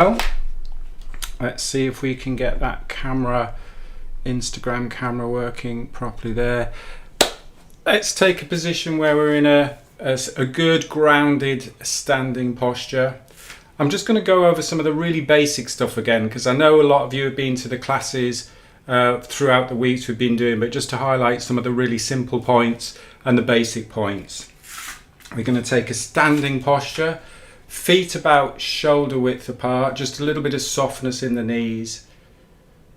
Well, let's see if we can get that Instagram camera working properly there. Let's take a position where we're in a good grounded standing posture. I'm just going to go over some of the really basic stuff again, because I know a lot of you have been to the classes throughout the weeks we've been doing, but just to highlight some of the really simple points and the basic points. We're going to take a standing posture. Feet about shoulder width apart, just a little bit of softness in the knees.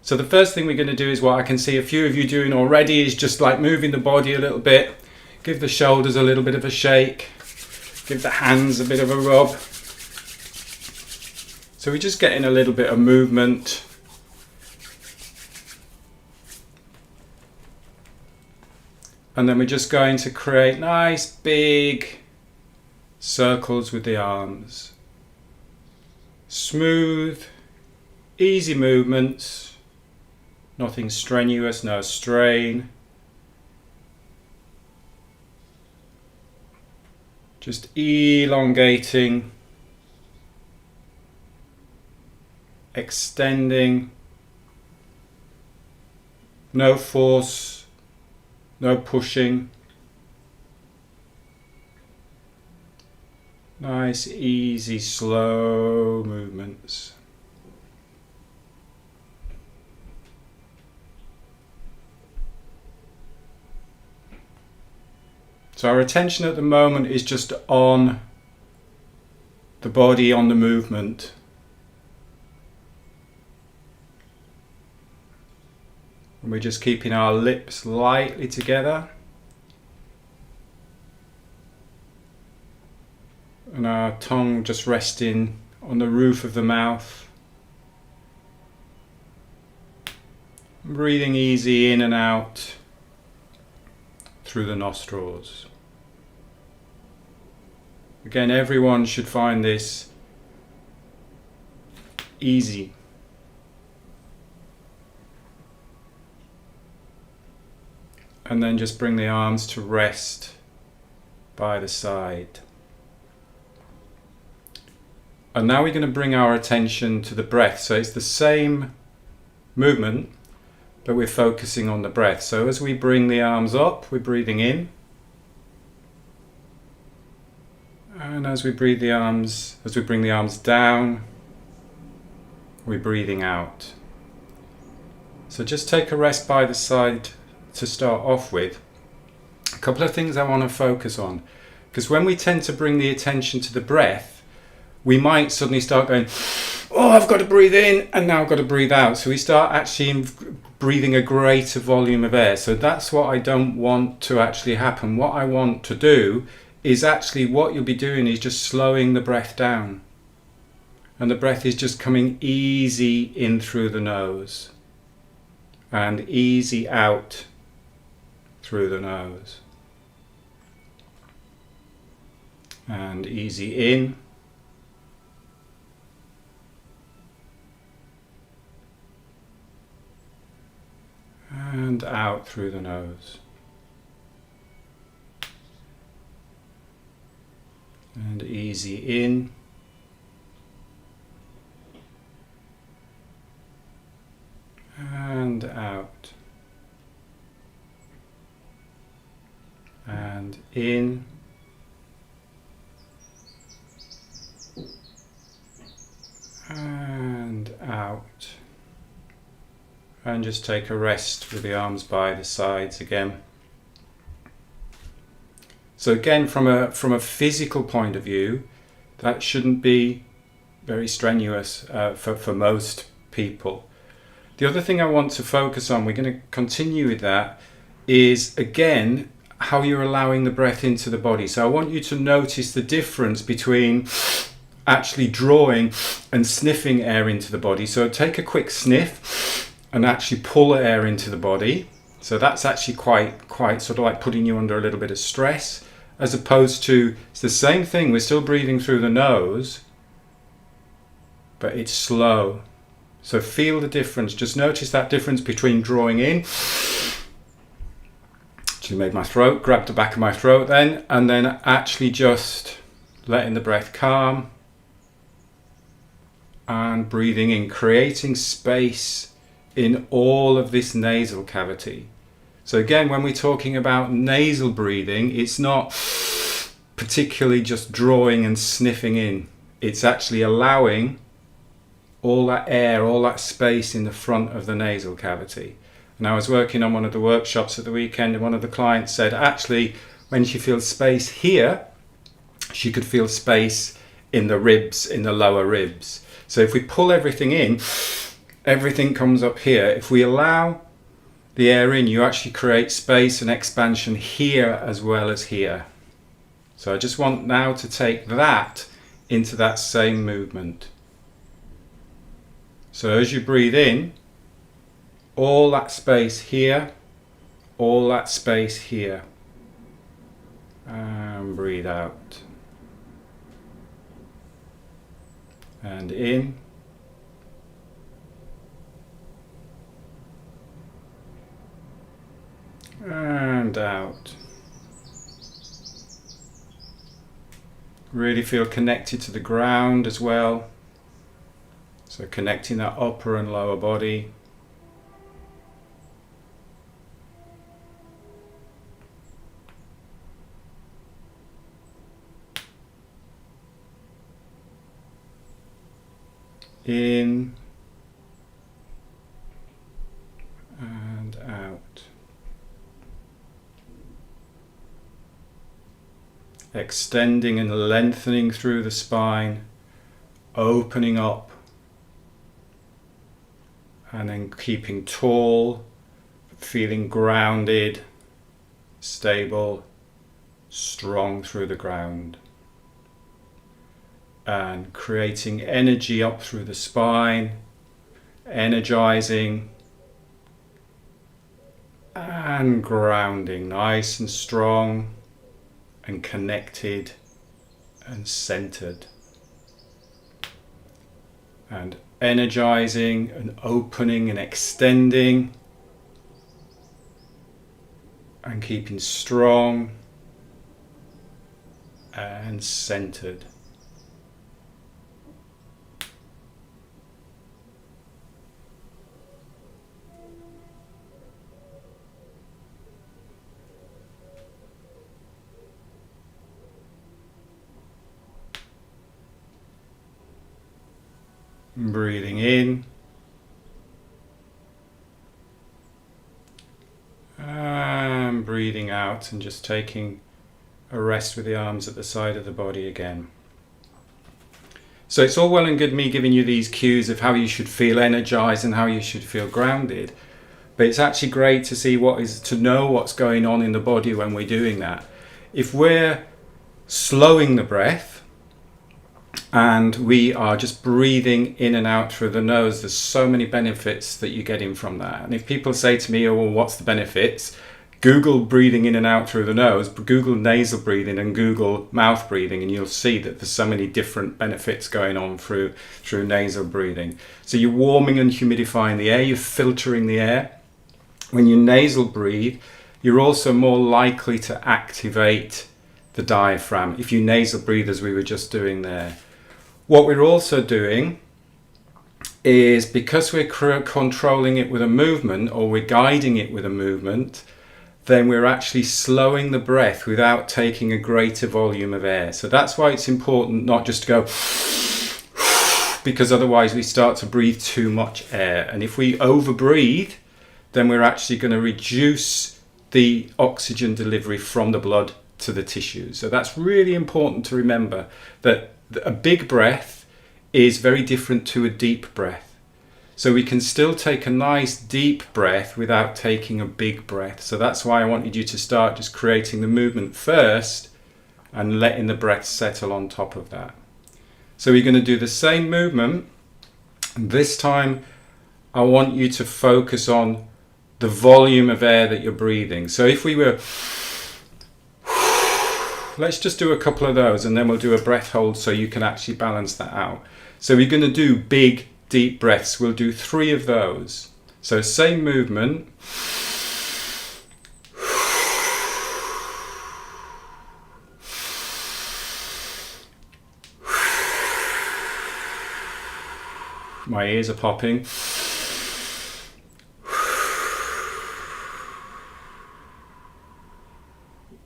So the first thing we're going to do is what I can see a few of you doing already is just like moving the body a little bit. Give the shoulders a little bit of a shake. Give the hands a bit of a rub. So we're just getting a little bit of movement. And then we're just going to create nice big circles with the arms. Smooth, easy movements, nothing strenuous, no strain. Just elongating, extending, no force, no pushing. Nice, easy, slow movements. So our attention at the moment is just on the body, on the movement. And we're just keeping our lips lightly together. And our tongue just resting on the roof of the mouth. Breathing easy in and out through the nostrils. Again, everyone should find this easy. And then just bring the arms to rest by the side. And now we're going to bring our attention to the breath. So it's the same movement, but we're focusing on the breath. So as we bring the arms up, we're breathing in. And as we bring the arms down, we're breathing out. So just take a rest by the side to start off with. A couple of things I want to focus on, because when we tend to bring the attention to the breath, we might suddenly start going, oh, I've got to breathe in and now I've got to breathe out. So we start actually breathing a greater volume of air. So that's what I don't want to actually happen. What I want to do is actually what you'll be doing is just slowing the breath down. And the breath is just coming easy in through the nose and easy out through the nose. And easy in. And out through the nose. And easy in. And out. And in. And out. And just take a rest with the arms by the sides again. So again, from a physical point of view, that shouldn't be very strenuous for most people. The other thing I want to focus on, we're going to continue with that, is again how you're allowing the breath into the body. So I want you to notice the difference between actually drawing and sniffing air into the body. So take a quick sniff and actually pull air into the body. So that's actually quite sort of like putting you under a little bit of stress, as opposed to, it's the same thing, we're still breathing through the nose, but it's slow. So feel the difference, just notice that difference between drawing in, actually made my throat, grabbed the back of my throat then, and then actually just letting the breath calm and breathing in, creating space in all of this nasal cavity. So again, when we're talking about nasal breathing, it's not particularly just drawing and sniffing in. It's actually allowing all that air, all that space in the front of the nasal cavity. And I was working on one of the workshops at the weekend, and one of the clients said actually when she feels space here, she could feel space in the ribs, in the lower ribs. So if we pull everything in, everything comes up here. If we allow the air in, you actually create space and expansion here as well as here. So I just want now to take that into that same movement. So as you breathe in, all that space here, all that space here. And breathe out. And in. And out. Really feel connected to the ground as well. So connecting that upper and lower body. In and out. Extending and lengthening through the spine, opening up, and then keeping tall, feeling grounded, stable, strong through the ground. And creating energy up through the spine, energizing and grounding, nice and strong and connected and centered. And energizing and opening and extending and keeping strong and centered. Breathing in and breathing out, and just taking a rest with the arms at the side of the body again. So it's all well and good me giving you these cues of how you should feel energized and how you should feel grounded, but it's actually great to know what's going on in the body when we're doing that. If we're slowing the breath and we are just breathing in and out through the nose, there's so many benefits that you're getting from that. And if people say to me, oh, well, what's the benefits? Google breathing in and out through the nose, Google nasal breathing and Google mouth breathing, and you'll see that there's so many different benefits going on through nasal breathing. So you're warming and humidifying the air, you're filtering the air. When you nasal breathe, you're also more likely to activate the diaphragm if you nasal breathe, as we were just doing there. What we're also doing is, because we're controlling it with a movement, or we're guiding it with a movement, then we're actually slowing the breath without taking a greater volume of air. So that's why it's important not just to go, because otherwise we start to breathe too much air. And if we overbreathe, then we're actually going to reduce the oxygen delivery from the blood to the tissues. So that's really important to remember, that a big breath is very different to a deep breath. So we can still take a nice deep breath without taking a big breath. So that's why I wanted you to start just creating the movement first and letting the breath settle on top of that. So we're going to do the same movement. This time I want you to focus on the volume of air that you're breathing. So if we were, let's just do a couple of those, and then we'll do a breath hold so you can actually balance that out. So we're going to do big, deep breaths. We'll do 3 of those. So same movement. My ears are popping.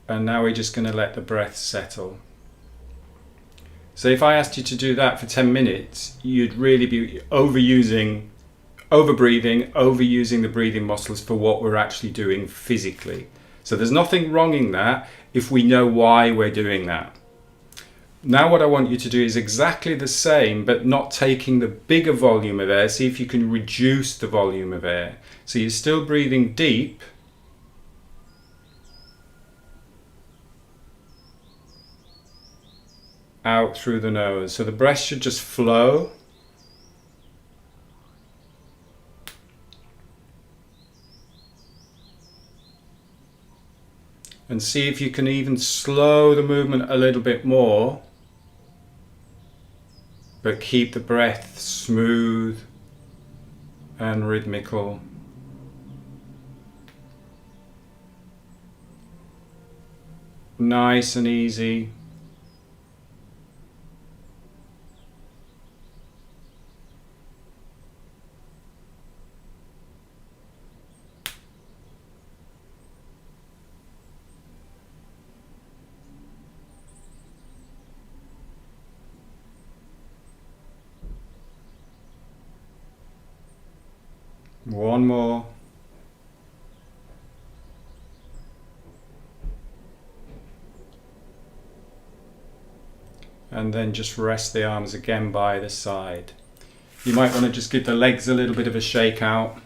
And now we're just going to let the breath settle. So if I asked you to do that for 10 minutes, you'd really be overbreathing, overusing the breathing muscles for what we're actually doing physically. So there's nothing wrong in that if we know why we're doing that. Now what I want you to do is exactly the same, but not taking the bigger volume of air. See if you can reduce the volume of air. So you're still breathing deep, out through the nose. So the breath should just flow. And see if you can even slow the movement a little bit more, but keep the breath smooth and rhythmical. Nice and easy. One more. And then just rest the arms again by the side. You might want to just give the legs a little bit of a shake out.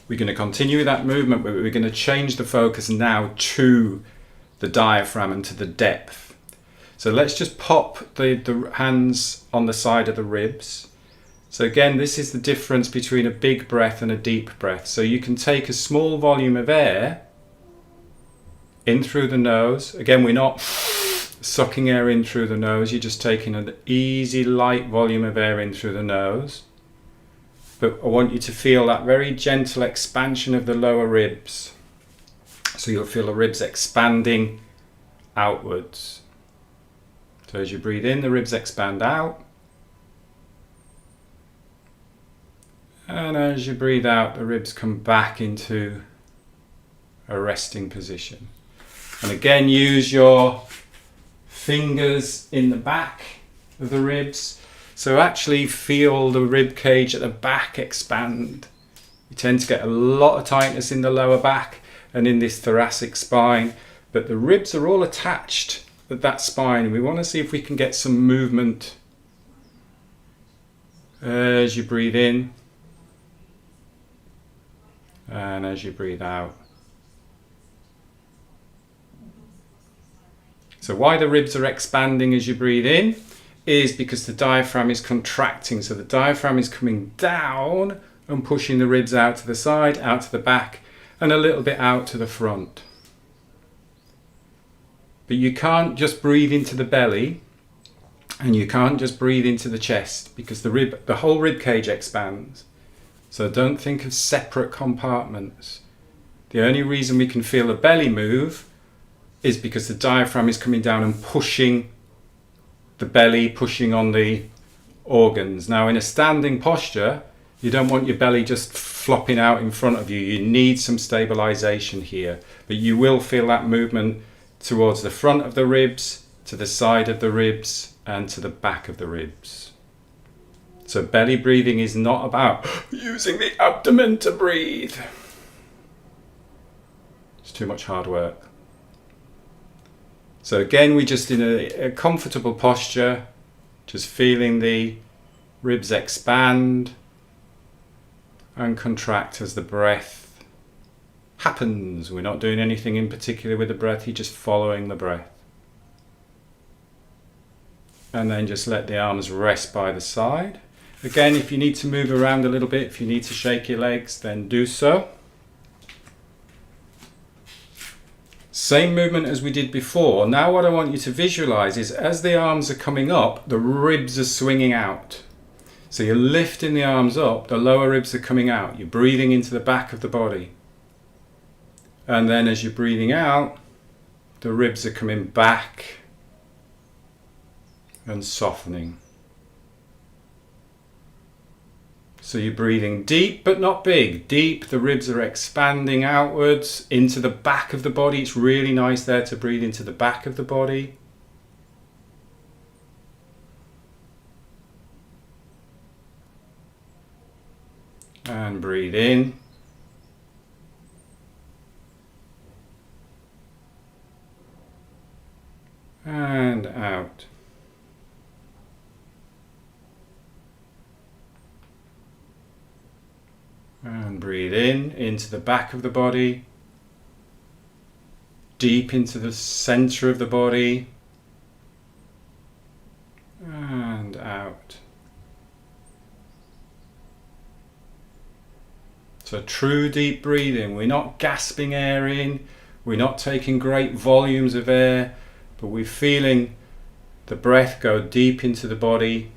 We're going to continue that movement, but we're going to change the focus now to the diaphragm and to the depth. So let's just pop the hands on the side of the ribs. So again, this is the difference between a big breath and a deep breath. So you can take a small volume of air in through the nose. Again, we're not sucking air in through the nose. You're just taking an easy, light volume of air in through the nose. But I want you to feel that very gentle expansion of the lower ribs. So you'll feel the ribs expanding outwards. So as you breathe in, the ribs expand out. And as you breathe out, the ribs come back into a resting position. And again, use your fingers in the back of the ribs. So actually feel the rib cage at the back expand. You tend to get a lot of tightness in the lower back and in this thoracic spine, but the ribs are all attached at that spine. We want to see if we can get some movement as you breathe in. And as you breathe out. So why the ribs are expanding as you breathe in is because the diaphragm is contracting. So the diaphragm is coming down and pushing the ribs out to the side, out to the back, and a little bit out to the front. But you can't just breathe into the belly, and you can't just breathe into the chest, because the whole rib cage expands. So don't think of separate compartments. The only reason we can feel the belly move is because the diaphragm is coming down and pushing the belly, pushing on the organs. Now in a standing posture, you don't want your belly just flopping out in front of you. You need some stabilization here, but you will feel that movement towards the front of the ribs, to the side of the ribs, and to the back of the ribs. So belly breathing is not about using the abdomen to breathe. It's too much hard work. So again, we're just in a comfortable posture, just feeling the ribs expand and contract as the breath happens. We're not doing anything in particular with the breath, you're just following the breath. And then just let the arms rest by the side. Again, if you need to move around a little bit, if you need to shake your legs, then do so. Same movement as we did before. Now what I want you to visualize is as the arms are coming up, the ribs are swinging out. So you're lifting the arms up, the lower ribs are coming out. You're breathing into the back of the body. And then as you're breathing out, the ribs are coming back and softening. So you're breathing deep but not big. Deep, the ribs are expanding outwards into the back of the body. It's really nice there to breathe into the back of the body. And breathe in. And out. And breathe in, into the back of the body, deep into the center of the body, and out. So true deep breathing. We're not gasping air in, we're not taking great volumes of air, but we're feeling the breath go deep into the body,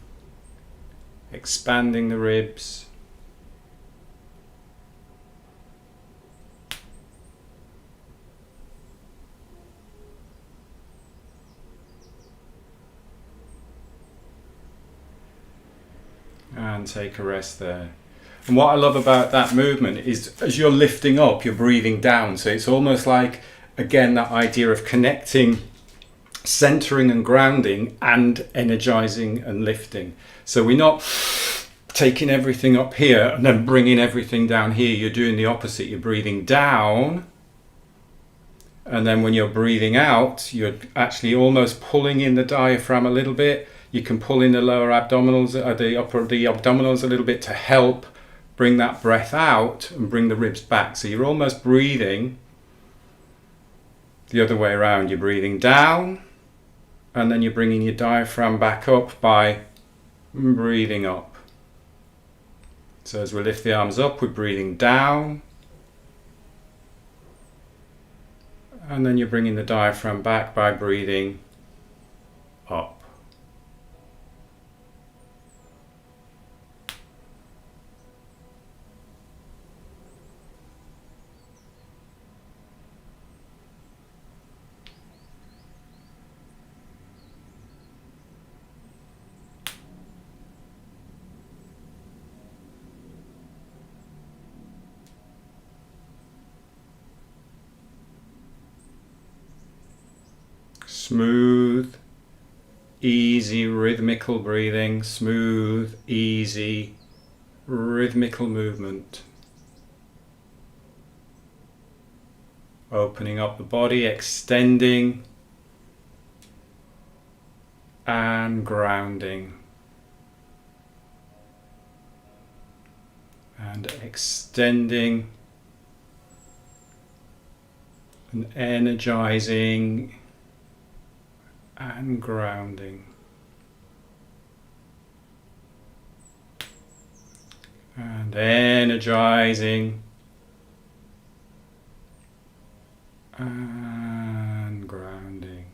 expanding the ribs. And take a rest there. And what I love about that movement is as you're lifting up, you're breathing down. So it's almost like, again, that idea of connecting, centering and grounding and energizing and lifting. So we're not taking everything up here and then bringing everything down here. You're doing the opposite. You're breathing down. And then when you're breathing out, you're actually almost pulling in the diaphragm a little bit. You can pull in the lower abdominals, the abdominals a little bit to help bring that breath out and bring the ribs back. So you're almost breathing the other way around. You're breathing down and then you're bringing your diaphragm back up by breathing up. So as we lift the arms up, we're breathing down and then you're bringing the diaphragm back by breathing up. Smooth, easy, rhythmical breathing, smooth, easy, rhythmical movement. Opening up the body, extending and grounding. And extending and energizing and grounding. And energizing and grounding.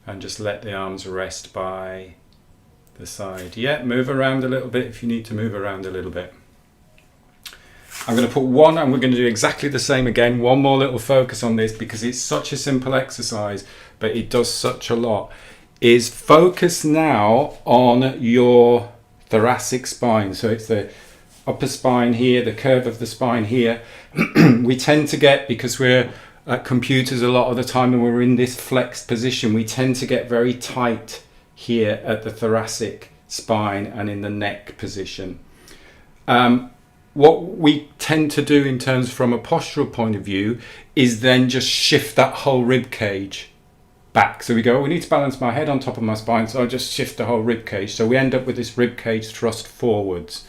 And just let the arms rest by the side. Yeah, move around a little bit if you need to move around a little bit. I'm going to put one, and we're going to do exactly the same again. One more little focus on this because it's such a simple exercise, but it does such a lot. Is focus now on your thoracic spine. So it's the upper spine here, the curve of the spine here. We tend to get, because we're at computers a lot of the time and we're in this flexed position, we tend to get very tight here at the thoracic spine and in the neck position. What we tend to do in terms from a postural point of view is then just shift that whole rib cage back. So we go, we need to balance my head on top of my spine, so I'll just shift the whole rib cage. So we end up with this rib cage thrust forwards.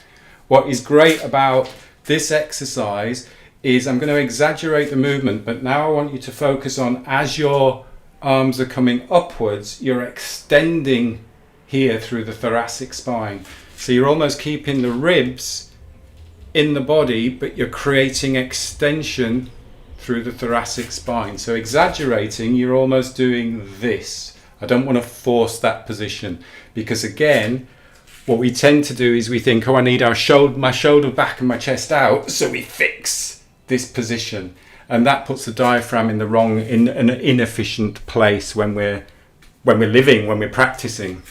What is great about this exercise is I'm going to exaggerate the movement, but now I want you to focus on, as your arms are coming upwards, you're extending here through the thoracic spine. So you're almost keeping the ribs in the body, but you're creating extension through the thoracic spine. So exaggerating, you're almost doing this. I don't want to force that position, because again, what we tend to do is we think, oh, I need my shoulder back and my chest out, so we fix this position, and that puts the diaphragm in an inefficient place when we're practicing.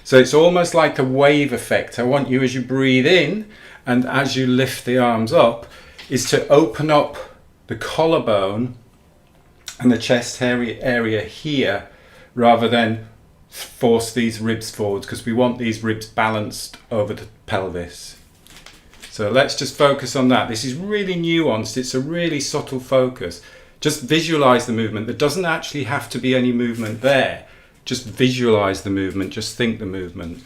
So it's almost like a wave effect. I want you, as you breathe in and as you lift the arms up, is to open up the collarbone and the chest area here, rather than force these ribs forwards, because we want these ribs balanced over the pelvis. So let's just focus on that. This is really nuanced. It's a really subtle focus. Just visualize the movement. There doesn't actually have to be any movement there. Just visualize the movement. Just think the movement.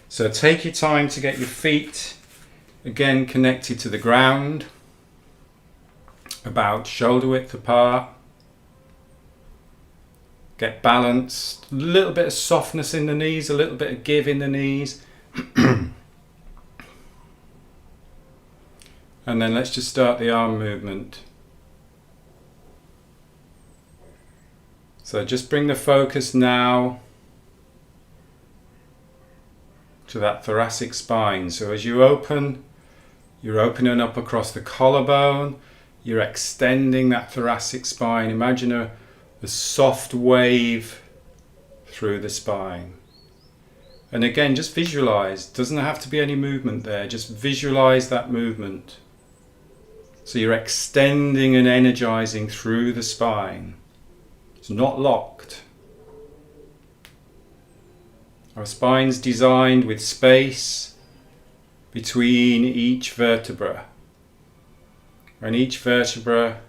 So take your time to get your feet again connected to the ground, about shoulder width apart. Get balanced. A little bit of softness in the knees, a little bit of give in the knees. And then let's just start the arm movement. So just bring the focus now to that thoracic spine. So as you open, you're opening up across the collarbone, you're extending that thoracic spine. Imagine a soft wave through the spine. And again, just visualize. Doesn't have to be any movement there. Just visualize that movement. So you're extending and energizing through the spine. It's not locked. Our spine's designed with space between each vertebra. And each vertebra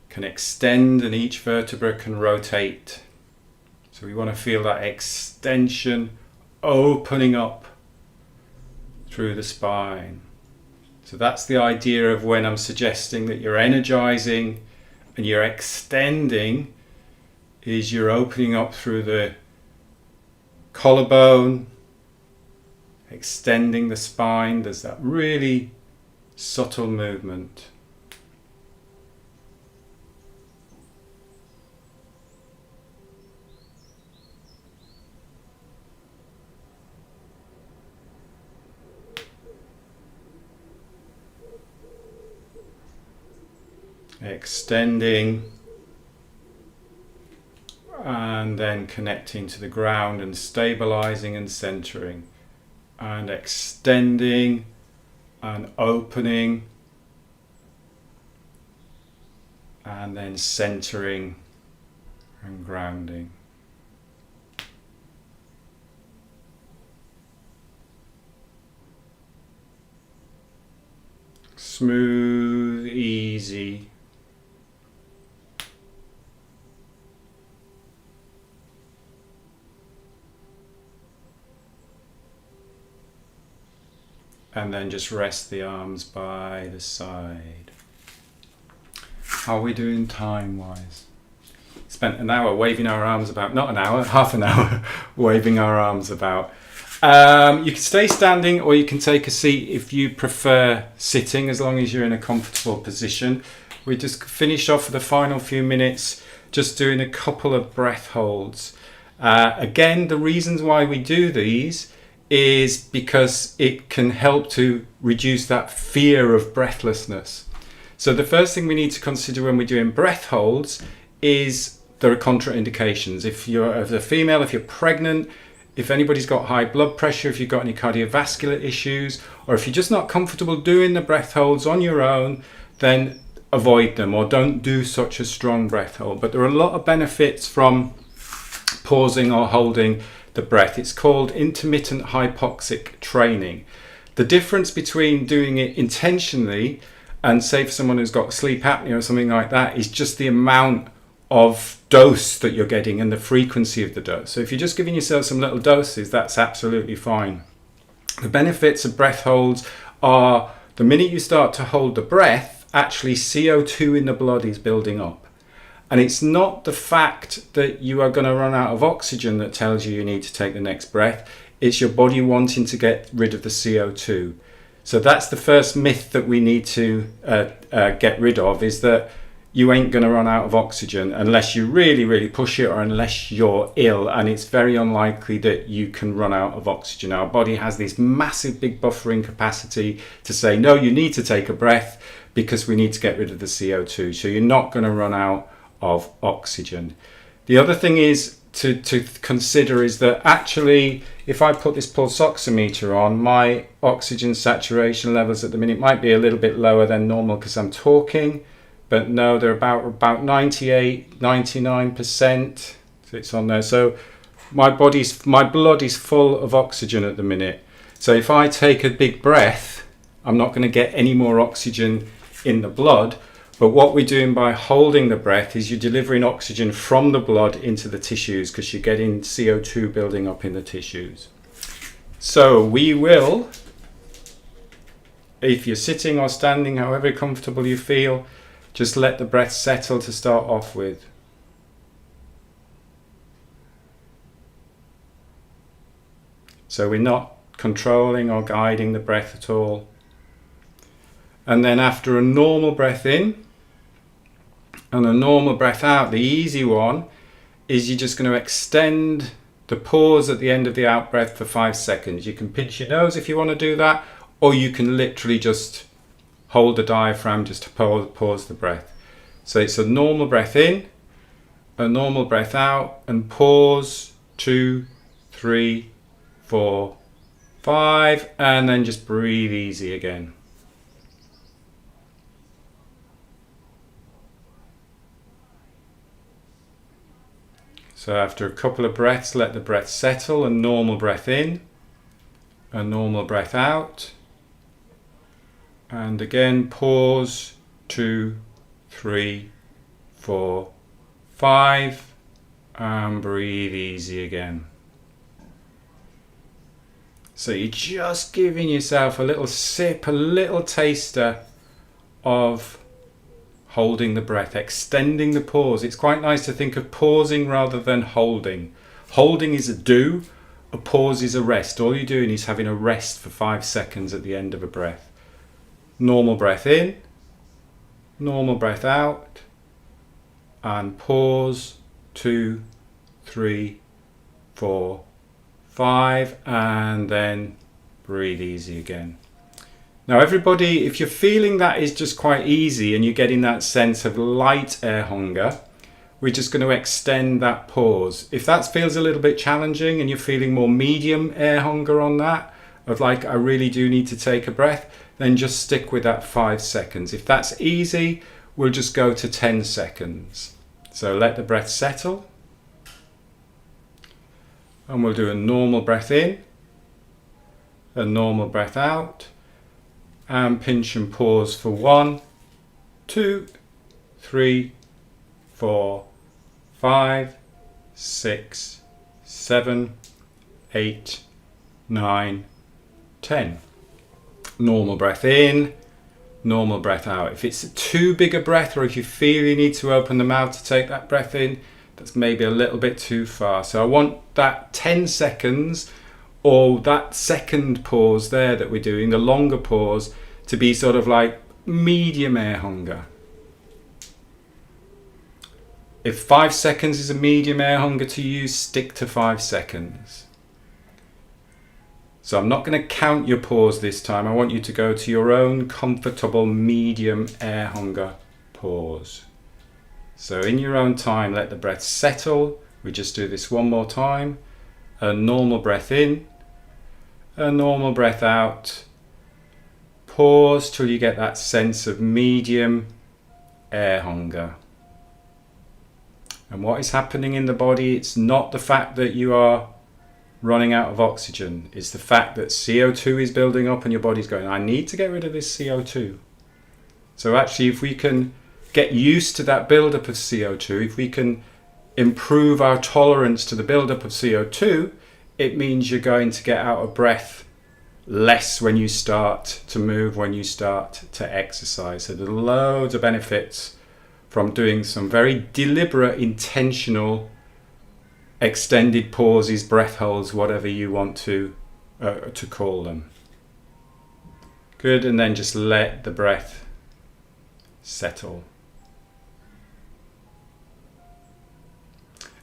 can extend and each vertebra can rotate. So we want to feel that extension opening up through the spine. So that's the idea of when I'm suggesting that you're energizing and you're extending, is you're opening up through the collarbone, extending the spine. There's that really subtle movement. Extending and then connecting to the ground and stabilizing and centering, and extending and opening and then centering and grounding. Smooth, easy. And then just rest the arms by the side. How are we doing time-wise? Spent an hour waving our arms about, not an hour, half an hour waving our arms about. You can stay standing or you can take a seat if you prefer sitting, as long as you're in a comfortable position. We just finished off for the final few minutes, just doing a couple of breath holds. Again, the reasons why we do these is because it can help to reduce that fear of breathlessness. So the first thing we need to consider when we're doing breath holds is there are contraindications. If you're a female, if you're pregnant, if anybody's got high blood pressure, if you've got any cardiovascular issues, or if you're just not comfortable doing the breath holds on your own, then avoid them or don't do such a strong breath hold. But there are a lot of benefits from pausing or holding the breath. It's called intermittent hypoxic training. The difference between doing it intentionally and, say, for someone who's got sleep apnea or something like that, is just the amount of dose that you're getting and the frequency of the dose. So if you're just giving yourself some little doses, that's absolutely fine. The benefits of breath holds are, the minute you start to hold the breath, actually CO2 in the blood is building up. And it's not the fact that you are going to run out of oxygen that tells you need to take the next breath. It's your body wanting to get rid of the CO2. So that's the first myth that we need to get rid of, is that you ain't going to run out of oxygen unless you really, really push it, or unless you're ill. And it's very unlikely that you can run out of oxygen. Our body has this massive big buffering capacity to say, no, you need to take a breath because we need to get rid of the CO2. So you're not going to run out of oxygen. The other thing is, to consider is that actually, if I put this pulse oximeter on, my oxygen saturation levels at the minute might be a little bit lower than normal because I'm talking, but no, they're about 98, 99%. So it's on there. So my blood is full of oxygen at the minute. So if I take a big breath, I'm not going to get any more oxygen in the blood. But what we're doing by holding the breath is you're delivering oxygen from the blood into the tissues because you're getting CO2 building up in the tissues. So we will, if you're sitting or standing, however comfortable you feel, just let the breath settle to start off with. So we're not controlling or guiding the breath at all. And then after a normal breath in and a normal breath out, the easy one is you're just going to extend the pause at the end of the out breath for 5 seconds. You can pinch your nose if you want to do that, or you can literally just hold the diaphragm just to pause the breath. So it's a normal breath in, a normal breath out, and pause 2, 3, 4, 5, and then just breathe easy again. So after a couple of breaths, let the breath settle. A normal breath in, a normal breath out, and again pause 2, 3, 4, 5, and breathe easy again. So you're just giving yourself a little sip, a little taster of holding the breath, extending the pause. It's quite nice to think of pausing rather than holding. Holding is a do, a pause is a rest. All you're doing is having a rest for 5 seconds at the end of a breath. Normal breath in, normal breath out, and pause 2, 3, 4, 5, and then breathe easy again. Now everybody, if you're feeling that is just quite easy and you're getting that sense of light air hunger, we're just going to extend that pause. If that feels a little bit challenging and you're feeling more medium air hunger on that, of like I really do need to take a breath, then just stick with that 5 seconds. If that's easy, we'll just go to 10 seconds. So let the breath settle. And we'll do a normal breath in, a normal breath out, and pinch and pause for 1, 2, 3, 4, 5, 6, 7, 8, 9, 10. Normal breath in, normal breath out. If it's too big a breath, or if you feel you need to open the mouth to take that breath in, that's maybe a little bit too far. So I want that 10 seconds or that second pause there that we're doing, the longer pause, to be sort of like medium air hunger. If 5 seconds is a medium air hunger to you, stick to 5 seconds. So I'm not going to count your pause this time. I want you to go to your own comfortable medium air hunger pause. So in your own time, let the breath settle. We just do this one more time. A normal breath in, a normal breath out. Pause till you get that sense of medium air hunger. And what is happening in the body, it's not the fact that you are running out of oxygen. It's the fact that CO2 is building up and your body's going, I need to get rid of this CO2. So actually, if we can get used to that buildup of CO2, if we can improve our tolerance to the buildup of CO2, it means you're going to get out of breath less when you start to move, when you start to exercise. So there's loads of benefits from doing some very deliberate, intentional, extended pauses, breath holds, whatever you want to call them. Good, and then just let the breath settle.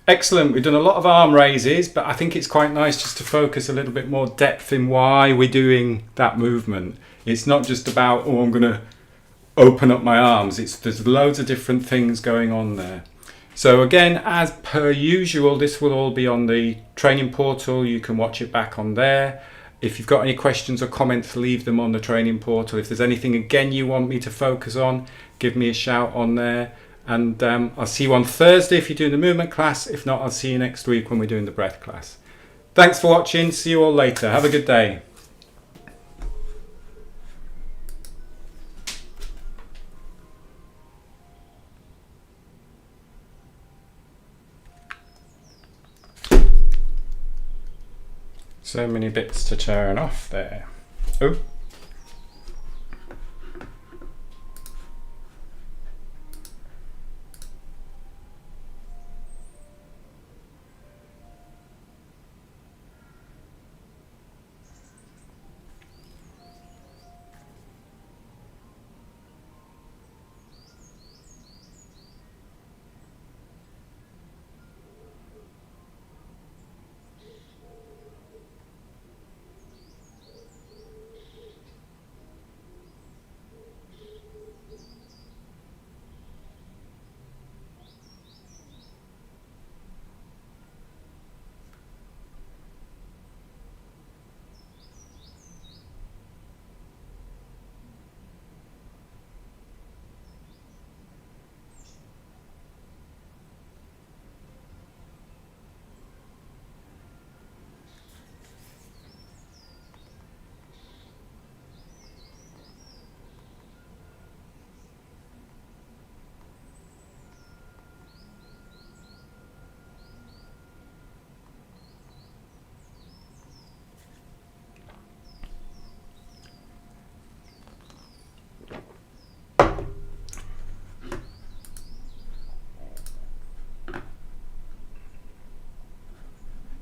Excellent, we've done a lot of arm raises, but I think it's quite nice just to focus a little bit more depth in why we're doing that movement. It's not just about, I'm going to open up my arms. There's loads of different things going on there. So again, as per usual, this will all be on the training portal. You can watch it back on there. If you've got any questions or comments, leave them on the training portal. If there's anything again you want me to focus on, give me a shout on there. And I'll see you on Thursday if you're doing the movement class. If not, I'll see you next week when we're doing the breath class. Thanks for watching. See you all later. Have a good day. So many bits to turn off there. Oh.